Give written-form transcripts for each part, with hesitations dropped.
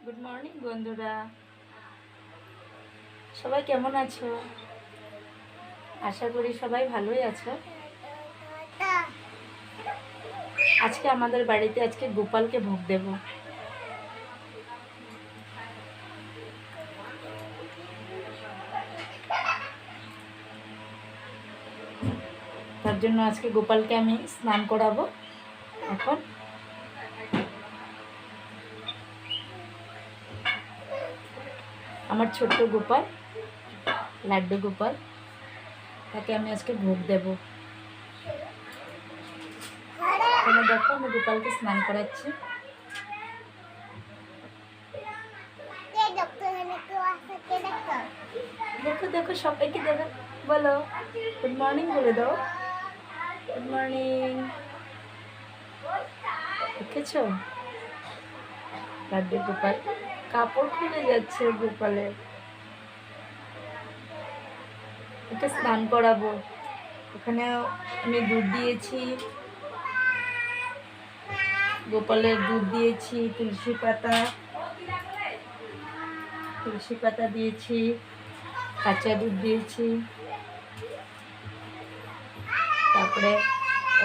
Good morning বন্ধুরা, সবাই কেমন আছো? আশা করি সবাই ভালোই আছো। আজকে আমাদের বাড়িতে গোপালকে ভোগ দেব। তার জন্য আজকে গোপালকে আমি স্নান করাবো। এখন আমার ছোট্ট গোপাল, লাড্ডু গোপাল, তাকে আমি আজকে ভোগ দেব। এখানে দেখো আমি গোপালকে স্নান করাচ্ছি। দেখো দেখো সবাইকে দেখো, বলো গুড মর্নিং বলে দাও। Good morning. দেখেছো লাড্ডু গোপাল কাপড় খুলে যাচ্ছে গোপালের। ওকে স্নান করাবো। ওখানে আমি দুধ দিয়েছি, গোপালের দুধ দিয়েছি, তুলসী পাতা দিয়েছি, কাঁচা দুধ দিয়েছি, তারপরে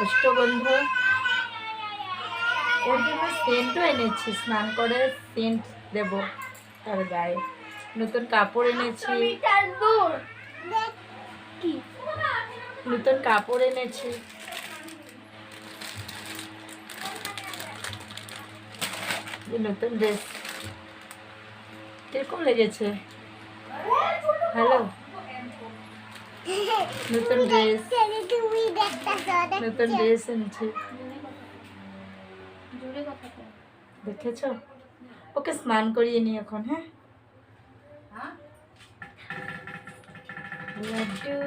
অষ্টগন্ধ, ওর জন্য সেন্টও এনেছি। স্নান করে সেন্ট দেব তার গায়ে। নতুন কাপড় এনেছি, নতুন ড্রেস। কিরকম লেগেছে? হ্যালো, নতুন ড্রেস এনেছি। দেখেছ? ওকে স্নান করিয়ে নি এখন। হ্যাঁ, लड्डू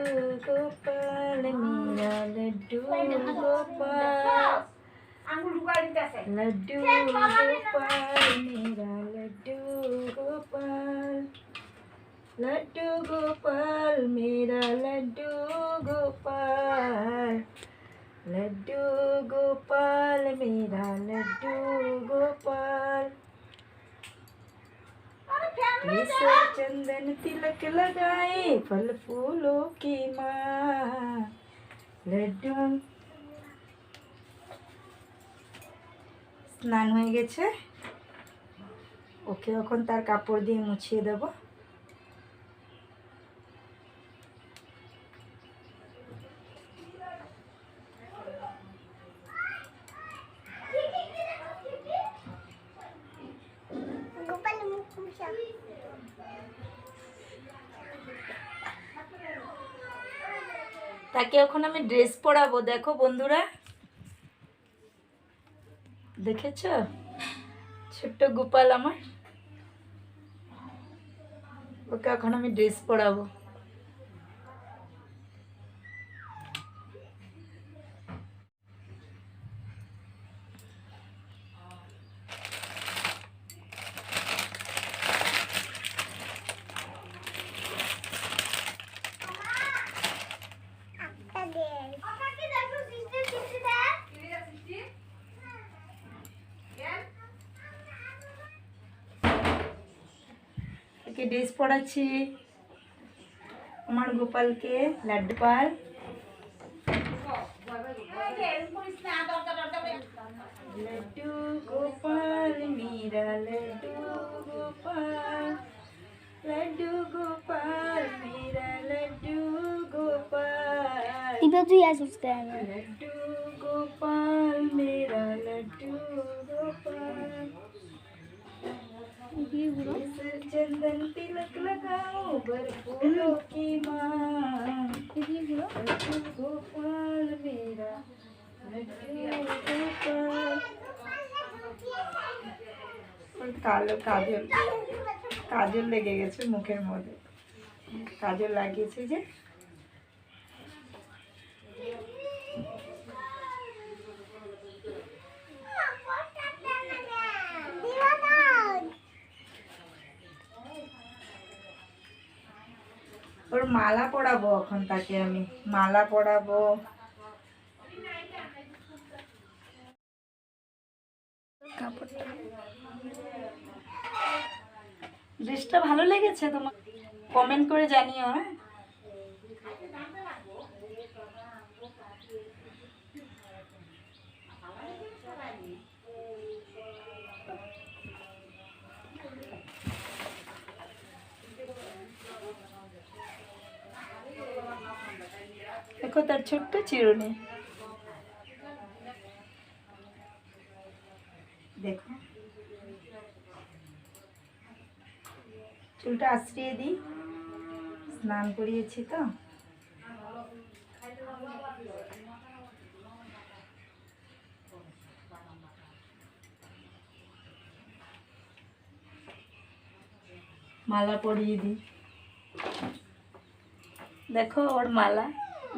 गोपाल मेरा लड्डू गोपाल, लड्डू गोपाल मेरा लड्डू गोपाल, लड्डू गोपाल मेरा लड्डू गोपाल, लड्डू गोपाल मेरा लड्डू गोपाल। चंदन तिलक लगाए फल फूलों की माँ, लड्डू। স্নান হয়ে গেছে, ওকে এখন তার কাপড় দিয়ে মুছিয়ে দেব। তাকে এখন আমি ড্রেস পরাবো। দেখো বন্ধুরা, দেখেছ ছোট্ট গোপাল আমার? ওকে এখন আমি ড্রেস পরাবো। ড্রেস পরাচ্ছি আমার গোপালকে, লাড্ডু পাল। लड्डू गोपाल मेरा लड्डू गोपाल, लड्डू गोपाल मेरा लड्डू गोपाल, लड्डू गोपाल मेरा लड्डू गोपाल। चंदन तिलक लगाओ बर फूलों की माँ, लड्डू गोपाल मेरा लड्डू गोपाल। কালো কাজল কাজল লেগে গেছে মুখের মধ্যে, কাজল লাগিয়েছে যে। ওর মালা পরাবো এখন, তাকে আমি মালা পরাবো। কাপড়টা ড্রেসটা ভালো লেগেছে তোমার? কমেন্ট করে জানিও। হ্যাঁ, দেখো তার ছোট্ট চিরুনি, দেখো চুলটা আশ্রিয়ে দিই, স্নান করিয়েছি তো। মালা পরিয়ে দিই, দেখো ওর মালা,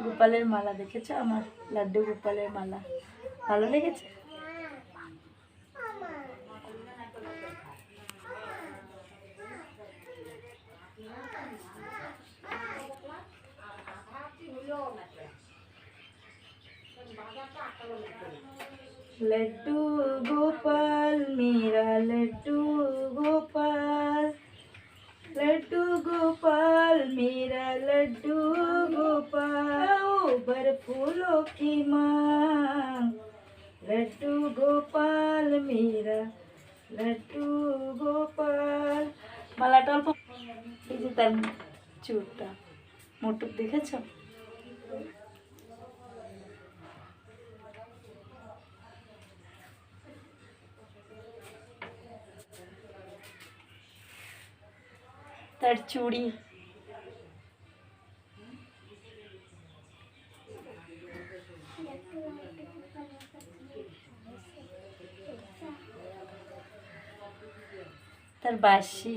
গোপালের মালা, দেখেছো আমার লাড্ডু গোপালের মালা, ভালো লেগেছে? लड्डू गोपाल मेरा लड्डू गोपाल, लड्डू गोपाल मेरा लड्डू गोपाल, भर फूलों की मांग, लड्डू गोपाल मेरा लड्डू गोपाल। মালাটা অল্প, এই যে তার চুলটা মোটক, দেখেছো? তার চুড়ি, তার বাঁশি,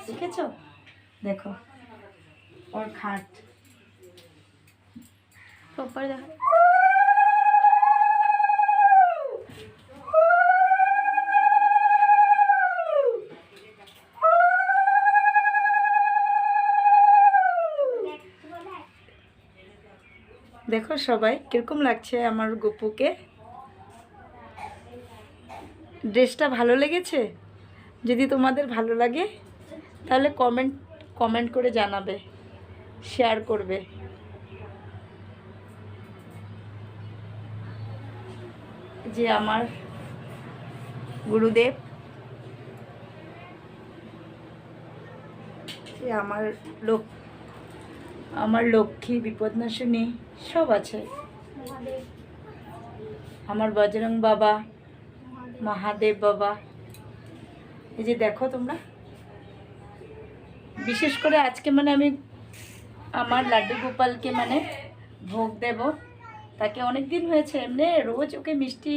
দেখেছো? দেখো ওর খাট, পরে দেখো দেখো সবাই কিরকম লাগছে আমার গপুকে। ড্রেসটা ভালো লেগেছে? যদি তোমাদের ভালো লাগে তাহলে কমেন্ট করে জানাবে, শেয়ার করবে। যে আমার গুরুদেব, যে আমার লক্ষ্মী, বিপদনাশিনী সব আছে। আমার বজরং বাবা, মহাদেব বাবা, এই যে দেখো তোমরা। বিশেষ করে আজকে মানে আমি আমার লাড্ডু গোপালকে মানে ভোগ দেব, তাকে অনেক দিন হয়েছে, এমনি রোজ ওকে মিষ্টি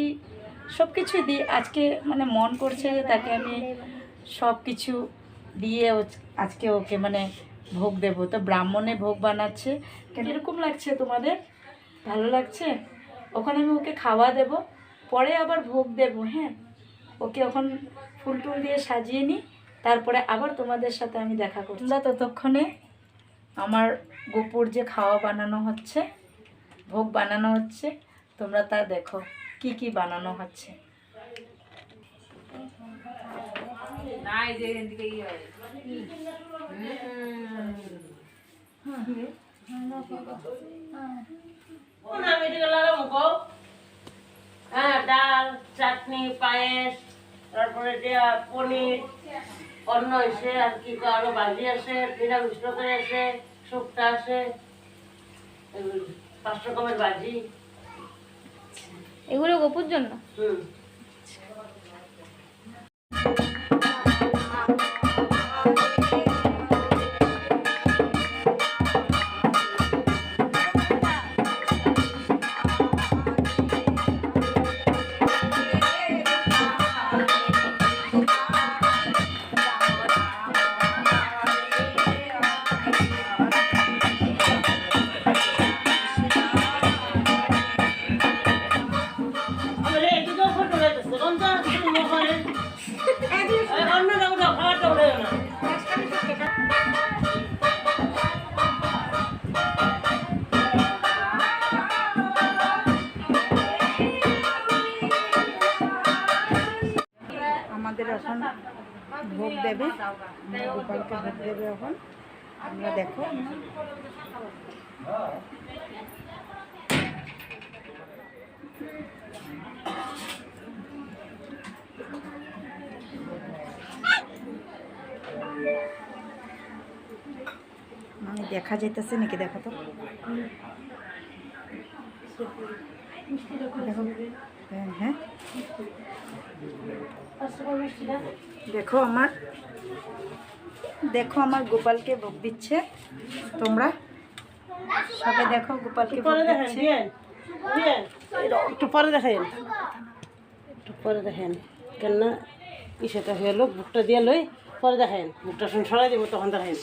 সব কিছু দিই, আজকে মানে মন করছে যে তাকে আমি সব কিছু দিয়ে আজকে ওকে মানে ভোগ দেব। তো ব্রাহ্মণে ভোগ বানাচ্ছে, কীরকম লাগছে তোমাদের? ভালো লাগছে? ওখানে আমি ওকে খাওয়া দেব, পরে আবার ভোগ দেব। হ্যাঁ, ওকে এখন ফুল টুল দিয়ে সাজিয়ে নিই, তারপরে আবার তোমাদের সাথে আমি দেখা করছি। তোমরা ততক্ষণে আমার গোপুর যে খাওয়া বানানো হচ্ছে, ভোগ বানানো হচ্ছে, তোমরা তা দেখো কি কি বানানো হচ্ছে। ডাল, চাটনি, পায়েস, তারপরে পনির, অন্ন এসে আর কি আরো ভাজি আছে, নিরামিষ তরকারি আছে, শুক্তা আছে, 5 রকমের ভাজি। এগুলো গোপুর জন্য। এখন ভোগ দেবে, গোপালকে ভোগ দেবে এখন। আমরা দেখো দেখা যাইতেছে নাকি, দেখো তো, দেখো। হ্যাঁ দেখো আমার গোপালকে ভোগ দিচ্ছে। তোমরা সবাই দেখো গোপালকে ভোগ দিচ্ছে। একটু পরে দেখেন, কেননা ইসেটা হয়ে লোক বুকটা দিয়ে লই, পরে দেখেন বুকটা শুনে সরাই দেবো, তখন দেখেন।